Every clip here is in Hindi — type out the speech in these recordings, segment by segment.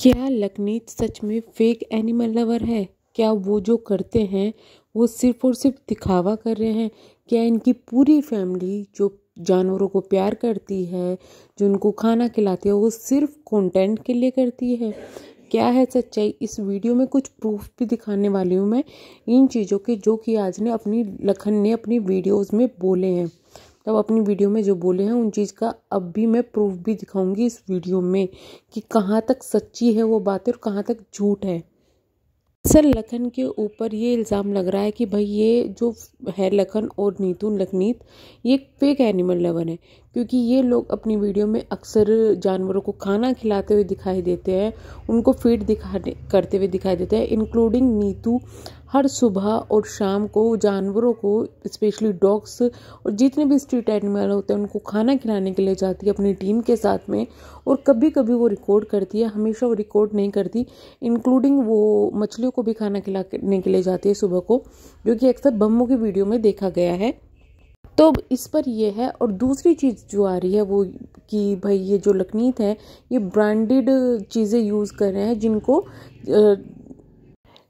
क्या लखनीत सच में फेक एनिमल लवर है? क्या वो जो करते हैं वो सिर्फ और सिर्फ दिखावा कर रहे हैं? क्या इनकी पूरी फैमिली जो जानवरों को प्यार करती है, जो उनको खाना खिलाती है, वो सिर्फ कंटेंट के लिए करती है? क्या है सच्चाई? इस वीडियो में कुछ प्रूफ भी दिखाने वाली हूँ मैं इन चीज़ों के, जो कि आज ने लखन ने अपनी वीडियोज़ में बोले हैं। तब अपनी वीडियो में जो बोले हैं उन चीज़ का अब भी मैं प्रूफ भी दिखाऊंगी इस वीडियो में कि कहाँ तक सच्ची है वो बातें और कहाँ तक झूठ है। सर, लखन के ऊपर ये इल्ज़ाम लग रहा है कि भाई ये जो है लखन और नीतू लखनीत, ये फेक एनिमल लवर है, क्योंकि ये लोग अपनी वीडियो में अक्सर जानवरों को खाना खिलाते हुए दिखाई देते हैं, उनको फीड करते हुए दिखाई देते हैं। इंक्लूडिंग नीतू हर सुबह और शाम को जानवरों को, स्पेशली डॉग्स और जितने भी स्ट्रीट एनिमल होते हैं, उनको खाना खिलाने के लिए जाती है अपनी टीम के साथ में। और कभी कभी वो रिकॉर्ड करती है, हमेशा वो रिकॉर्ड नहीं करती। इंक्लूडिंग वो मछलियों को भी खाना खिलाने के लिए जाती है सुबह को, जो कि अक्सर बम्मू की वीडियो में देखा गया है। तो इस पर ये है। और दूसरी चीज़ जो आ रही है वो कि भाई ये जो लखनीत है ये ब्रांडेड चीज़ें यूज़ कर रहे हैं, जिनको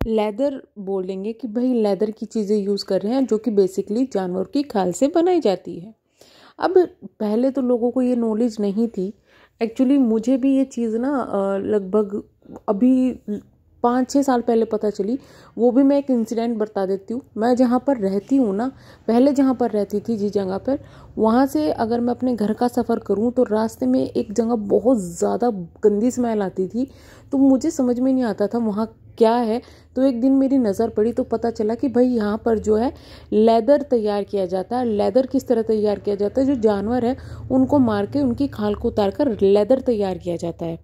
लेदर बोलेंगे कि भाई लेदर की चीज़ें यूज़ कर रहे हैं, जो कि बेसिकली जानवर की खाल से बनाई जाती है। अब पहले तो लोगों को ये नॉलेज नहीं थी। एक्चुअली मुझे भी ये चीज़ ना लगभग अभी 5-6 साल पहले पता चली। वो भी मैं एक इंसिडेंट बता देती हूँ। मैं जहाँ पर रहती हूँ ना, पहले जहाँ पर रहती थी जिस जगह पर, वहाँ से अगर मैं अपने घर का सफ़र करूँ तो रास्ते में एक जगह बहुत ज़्यादा गंदी स्मेल आती थी। तो मुझे समझ में नहीं आता था वहाँ क्या है। तो एक दिन मेरी नज़र पड़ी तो पता चला कि भाई यहाँ पर जो है लेदर तैयार किया जाता है। लेदर किस तरह तैयार किया जाता है? जो जानवर है उनको मार के उनकी खाल को उतार कर लेदर तैयार किया जाता है।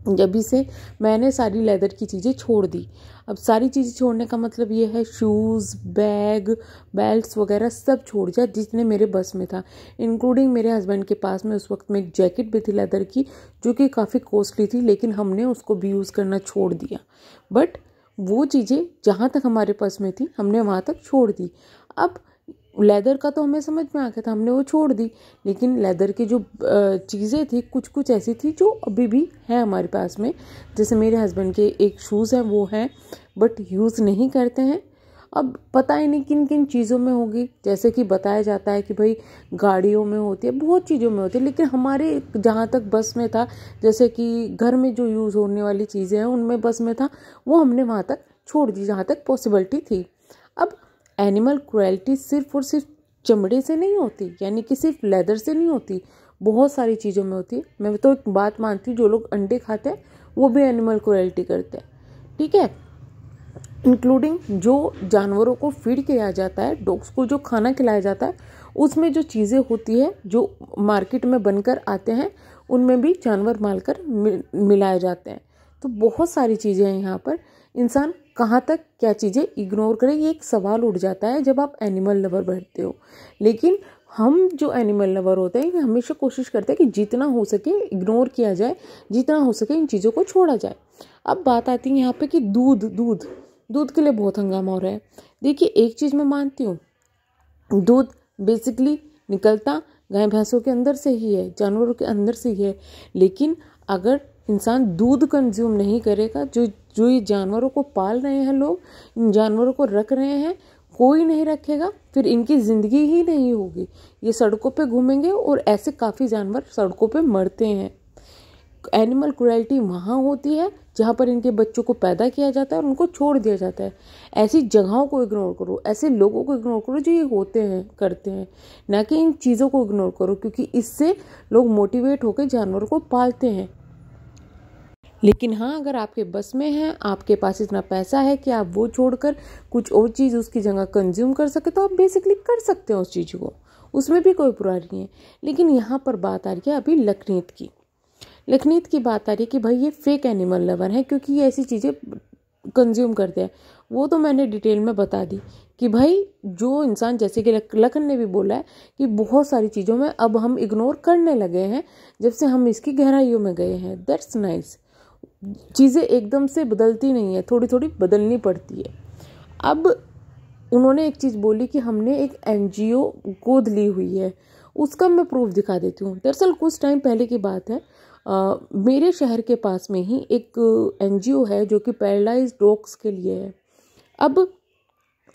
जब से मैंने सारी लेदर की चीज़ें छोड़ दी। अब सारी चीज़ें छोड़ने का मतलब ये है शूज़, बैग, बेल्ट्स वगैरह सब छोड़ दिया जितने मेरे बस में था। इंक्लूडिंग मेरे हस्बैंड के पास में उस वक्त में एक जैकेट भी थी लेदर की, जो कि काफ़ी कॉस्टली थी, लेकिन हमने उसको भी यूज़ करना छोड़ दिया। बट वो चीज़ें जहाँ तक हमारे पास में थी हमने वहाँ तक छोड़ दी। अब लेदर का तो हमें समझ में आ गया था, हमने वो छोड़ दी। लेकिन लेदर की जो चीज़ें थी कुछ कुछ ऐसी थी जो अभी भी है हमारे पास में। जैसे मेरे हस्बैंड के एक शूज़ हैं, वो हैं बट यूज़ नहीं करते हैं। अब पता ही नहीं किन किन चीज़ों में होगी। जैसे कि बताया जाता है कि भाई गाड़ियों में होती है, बहुत चीज़ों में होती है, लेकिन हमारे जहाँ तक बस में था, जैसे कि घर में जो यूज़ होने वाली चीज़ें हैं उनमें बस में था, वो हमने वहाँ तक छोड़ दी जहाँ तक पॉसिबिलिटी थी। अब एनिमल क्रुएल्टी सिर्फ और सिर्फ चमड़े से नहीं होती, यानी कि सिर्फ लेदर से नहीं होती, बहुत सारी चीज़ों में होती है। मैं तो एक बात मानती हूँ, जो लोग अंडे खाते हैं वो भी एनिमल क्रुएल्टी करते हैं, ठीक है। इंक्लूडिंग जो जानवरों को फीड किया जाता है, डॉग्स को जो खाना खिलाया जाता है, उसमें जो चीज़ें होती है जो मार्केट में बनकर आते हैं, उनमें भी जानवर मारकर मिलाए जाते हैं। तो बहुत सारी चीज़ें हैं यहाँ पर। इंसान कहाँ तक क्या चीज़ें इग्नोर करे, ये एक सवाल उठ जाता है जब आप एनिमल लवर बनते हो। लेकिन हम जो एनिमल लवर होते हैं हमेशा कोशिश करते हैं कि जितना हो सके इग्नोर किया जाए, जितना हो सके इन चीज़ों को छोड़ा जाए। अब बात आती है यहाँ पे कि दूध के लिए बहुत हंगामा हो रहा है। देखिए, एक चीज़ मैं मानती हूँ, दूध बेसिकली निकलता गाय भैंसों के अंदर से ही है, जानवरों के अंदर से ही है। लेकिन अगर इंसान दूध कंज्यूम नहीं करेगा, जो ये जानवरों को पाल रहे हैं लोग, इन जानवरों को रख रहे हैं, कोई नहीं रखेगा, फिर इनकी ज़िंदगी ही नहीं होगी। ये सड़कों पे घूमेंगे और ऐसे काफ़ी जानवर सड़कों पे मरते हैं। एनिमल क्रुएल्टी वहाँ होती है जहाँ पर इनके बच्चों को पैदा किया जाता है और उनको छोड़ दिया जाता है। ऐसी जगहों को इग्नोर करो, ऐसे लोगों को इग्नोर करो जो ये होते हैं, करते हैं, ना कि इन चीज़ों को इग्नोर करो, क्योंकि इससे लोग मोटिवेट होकर जानवरों को पालते हैं। लेकिन हाँ, अगर आपके बस में है, आपके पास इतना पैसा है कि आप वो छोड़कर कुछ और चीज़ उसकी जगह कंज्यूम कर सके, तो आप बेसिकली कर सकते हो उस चीज़ को, उसमें भी कोई बुराई नहीं है। लेकिन यहाँ पर बात आ रही है अभी लखनीत की बात आ रही है कि भाई ये फेक एनिमल लवर है, क्योंकि ये ऐसी चीज़ें कंज्यूम करते हैं। वो तो मैंने डिटेल में बता दी कि भाई जो इंसान, जैसे कि लखन ने भी बोला है कि बहुत सारी चीज़ों में अब हम इग्नोर करने लगे हैं जब से हम इसकी गहराइयों में गए हैं। That's nice. चीज़ें एकदम से बदलती नहीं है, थोड़ी थोड़ी बदलनी पड़ती है। अब उन्होंने एक चीज़ बोली कि हमने एक NGO गोद ली हुई है, उसका मैं प्रूफ दिखा देती हूँ। दरअसल कुछ टाइम पहले की बात है, मेरे शहर के पास में ही एक एनजीओ है जो कि पैरालाइज्ड डॉग्स के लिए है। अब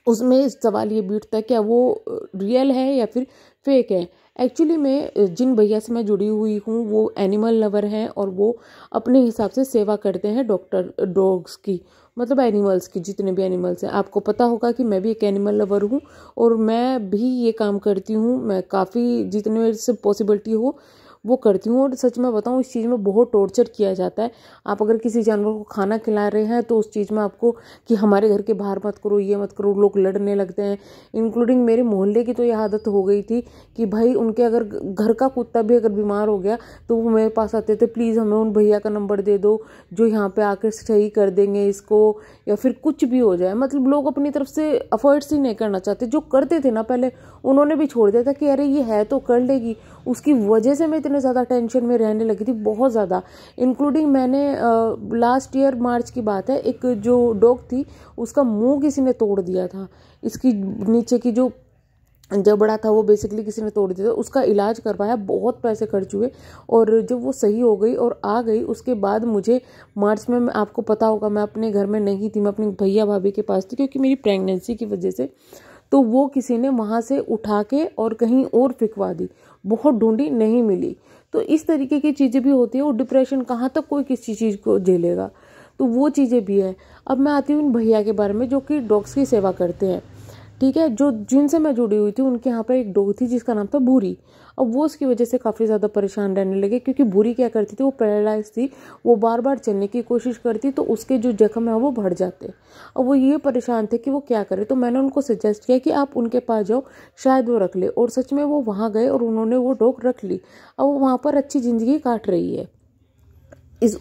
उसमें सवाल ये भी उठता है क्या वो रियल है या फिर फेक है। एक्चुअली मैं जिन भैया से मैं जुड़ी हुई हूँ वो एनिमल लवर हैं और वो अपने हिसाब से सेवा करते हैं डॉक्टर डॉग्स की, मतलब एनिमल्स की, जितने भी एनिमल्स हैं। आपको पता होगा कि मैं भी एक एनिमल लवर हूँ और मैं भी ये काम करती हूँ। मैं काफ़ी जितने मेरे से पॉसिबिलिटी हो वो करती हूँ। और सच में बताऊँ, इस चीज़ में बहुत टॉर्चर किया जाता है। आप अगर किसी जानवर को खाना खिला रहे हैं तो उस चीज़ में आपको कि हमारे घर के बाहर मत करो, ये मत करो, लोग लड़ने लगते हैं। इंक्लूडिंग मेरे मोहल्ले की तो ये आदत हो गई थी कि भाई उनके अगर घर का कुत्ता भी अगर बीमार हो गया तो वो मेरे पास आते थे, प्लीज़ हमें उन भैया का नंबर दे दो जो यहाँ पे आकर सही कर देंगे इसको, या फिर कुछ भी हो जाए। मतलब लोग अपनी तरफ से एफर्ट्स ही नहीं करना चाहते। जो करते थे ना पहले, उन्होंने भी छोड़ दिया था कि अरे ये है तो कर लेगी। उसकी वजह से मैं इतने ज़्यादा टेंशन में रहने लगी थी, बहुत ज़्यादा। इंक्लूडिंग मैंने लास्ट ईयर मार्च की बात है, एक जो डॉग थी उसका मुंह किसी ने तोड़ दिया था। इसकी नीचे की जो जबड़ा था वो बेसिकली किसी ने तोड़ दिया था। उसका इलाज करवाया, बहुत पैसे खर्च हुए, और जब वो सही हो गई और आ गई उसके बाद मुझे मार्च में, आपको पता होगा मैं अपने घर में नहीं थी, मैं अपने भैया भाभी के पास थी क्योंकि मेरी प्रेगनेंसी की वजह से। तो वो किसी ने वहाँ से उठा के और कहीं और फिकवा दी, बहुत ढूंढी नहीं मिली। तो इस तरीके की चीज़ें भी होती है। और डिप्रेशन कहाँ तक कोई किसी चीज़ को झेलेगा, तो वो चीज़ें भी है। अब मैं आती हूँ इन भैया के बारे में जो कि डॉग्स की सेवा करते हैं, ठीक है। जो जिनसे मैं जुड़ी हुई थी उनके यहाँ पर एक डॉग थी जिसका नाम था भूरी। अब वो उसकी वजह से काफ़ी ज़्यादा परेशान रहने लगे क्योंकि भूरी क्या करती थी, वो पैरालाइज थी, वो बार बार चलने की कोशिश करती तो उसके जो जख्म है वो बढ़ जाते। अब वो ये परेशान थे कि वो क्या करे, तो मैंने उनको सजेस्ट किया कि आप उनके पास जाओ, शायद वो रख ले। और सच में वो वहाँ गए और उन्होंने वो डॉग रख ली। अब वो वहाँ पर अच्छी ज़िंदगी काट रही है।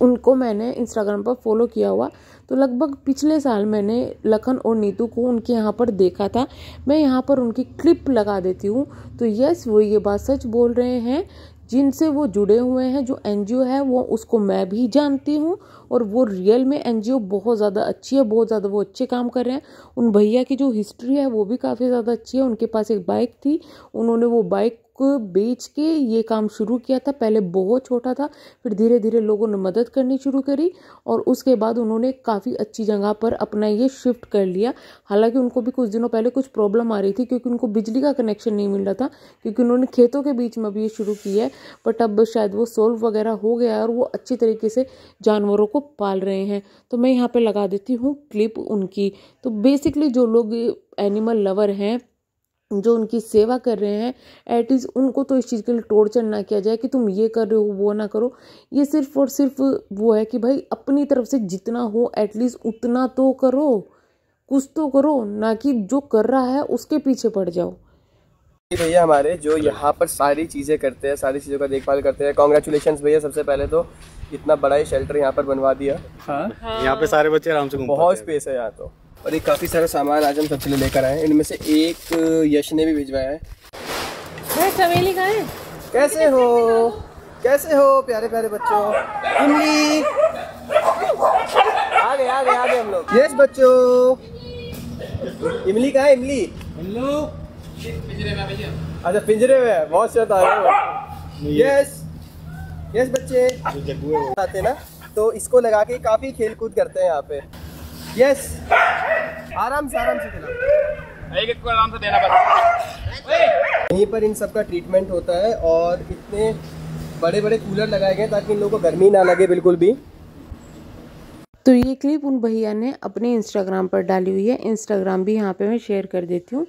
उनको मैंने इंस्टाग्राम पर फॉलो किया हुआ, तो लगभग पिछले साल मैंने लखन और नीतू को उनके यहाँ पर देखा था। मैं यहाँ पर उनकी क्लिप लगा देती हूँ। तो यस, वो ये बात सच बोल रहे हैं, जिनसे वो जुड़े हुए हैं, जो एनजीओ है वो, उसको मैं भी जानती हूँ और वो रियल में एनजीओ बहुत ज़्यादा अच्छी है, बहुत ज़्यादा वो अच्छे काम कर रहे हैं। उन भैया की जो हिस्ट्री है वो भी काफ़ी ज़्यादा अच्छी है। उनके पास एक बाइक थी, उन्होंने वो बाइक को बेच के ये काम शुरू किया था। पहले बहुत छोटा था, फिर धीरे धीरे लोगों ने मदद करनी शुरू करी और उसके बाद उन्होंने काफ़ी अच्छी जगह पर अपना ये शिफ्ट कर लिया। हालांकि उनको भी कुछ दिनों पहले कुछ प्रॉब्लम आ रही थी क्योंकि उनको बिजली का कनेक्शन नहीं मिल रहा था, क्योंकि उन्होंने खेतों के बीच में भी ये शुरू किया है। बट अब शायद वो सोल्व वगैरह हो गया है और वो अच्छी तरीके से जानवरों को पाल रहे हैं। तो मैं यहाँ पे लगा देती हूँ क्लिप उनकी। तो बेसिकली जो लोग एनिमल लवर हैं, जो उनकी सेवा कर रहे हैं, एटलीस्ट उनको तो इस चीज़ के लिए टॉर्चर ना किया जाए कि तुम ये कर रहे हो वो ना करो। ये सिर्फ और सिर्फ वो है कि भाई अपनी तरफ से जितना हो एटलीस्ट उतना तो करो, कुछ तो करो, ना कि जो कर रहा है उसके पीछे पड़ जाओ। भैया हमारे जो यहाँ पर सारी चीज़ें करते हैं, सारी चीज़ों का देखभाल करते हैं, कॉन्ग्रेचुलेशंस भैया। सबसे पहले तो इतना बड़ा ही शेल्टर यहाँ पर बनवा दिया। हाँ। यहाँ पे सारे बच्चे आराम से घूम पाते हैं। बहुत स्पेस है यहाँ तो। और ये काफ़ी सारा सामान आज हम सबके लिए लेकर आए हैं। इनमें से एक यश ने भी भिजवाया है। चमेली कहाँ है? कैसे हो, कैसे हो प्यारे प्यारे बच्चों? इमली आ गए हम लोग। यस बच्चों, इमली कहाँ है? इमली अच्छा पिंजरे में है, बहुत शर्त आ रहा है। यस यस बच्चे आते ना, तो इसको लगा के काफी खेल कूद करते हैं यहाँ पे। यस आराम से खिलाओ, एक को आराम से देना बस। यहीं पर इन सब का ट्रीटमेंट होता है और इतने बड़े बड़े कूलर लगाए गए ताकि इन लोगों को गर्मी ना लगे बिल्कुल भी। तो ये क्लिप उन भैया ने अपने इंस्टाग्राम पर डाली हुई है, इंस्टाग्राम भी यहाँ पे मैं शेयर कर देती हूँ।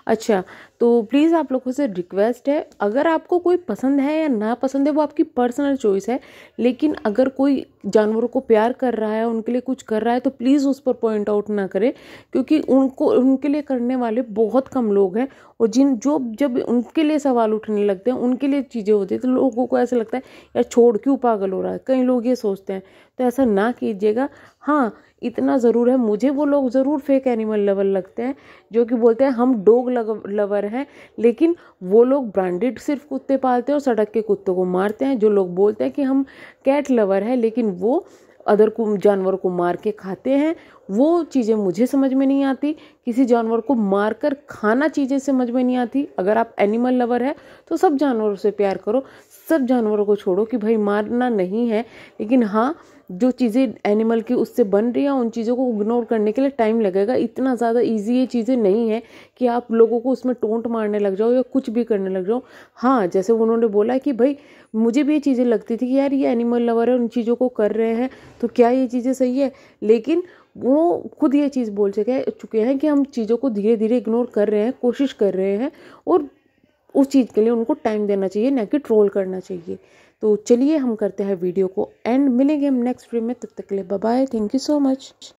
अच्छा, तो प्लीज़ आप लोगों से रिक्वेस्ट है, अगर आपको कोई पसंद है या ना पसंद है वो आपकी पर्सनल चॉइस है, लेकिन अगर कोई जानवरों को प्यार कर रहा है, उनके लिए कुछ कर रहा है, तो प्लीज़ उस पर पॉइंट आउट ना करें, क्योंकि उनके लिए करने वाले बहुत कम लोग हैं। और जब उनके लिए सवाल उठने लगते हैं, उनके लिए चीज़ें होती है, तो लोगों को ऐसा लगता है यार छोड़ क्यों पागल हो रहा है, कई लोग ये सोचते हैं। तो ऐसा ना कीजिएगा। हाँ, इतना ज़रूर है, मुझे वो लोग ज़रूर फेक एनिमल लवर लगते हैं जो कि बोलते हैं हम डॉग लवर हैं, लेकिन वो लोग ब्रांडेड सिर्फ कुत्ते पालते हैं और सड़क के कुत्तों को मारते हैं। जो लोग बोलते हैं कि हम कैट लवर हैं, लेकिन वो अदर को जानवरों को मार के खाते हैं, वो चीज़ें मुझे समझ में नहीं आती। किसी जानवर को मार कर खाना चीज़ें समझ में नहीं आती। अगर आप एनिमल लवर है तो सब जानवरों से प्यार करो, सब जानवरों को छोड़ो कि भाई मारना नहीं है, लेकिन हाँ जो चीज़ें एनिमल की उससे बन रही हैं उन चीज़ों को इग्नोर करने के लिए टाइम लगेगा। इतना ज़्यादा ईजी ये चीज़ें नहीं है कि आप लोगों को उसमें टोंट मारने लग जाओ या कुछ भी करने लग जाओ। हाँ जैसे उन्होंने बोला कि भाई मुझे भी ये चीज़ें लगती थी कि यार ये एनिमल लवर है, उन चीज़ों को कर रहे हैं तो क्या ये चीज़ें सही है, लेकिन वो खुद ये चीज़ बोल चुके हैं कि हम चीज़ों को धीरे धीरे इग्नोर कर रहे हैं, कोशिश कर रहे हैं, और उस चीज़ के लिए उनको टाइम देना चाहिए, ना कि ट्रोल करना चाहिए। तो चलिए हम करते हैं वीडियो को एंड, मिलेंगे हम नेक्स्ट वीडियो में, तब तक के लिए bye bye, thank you so much.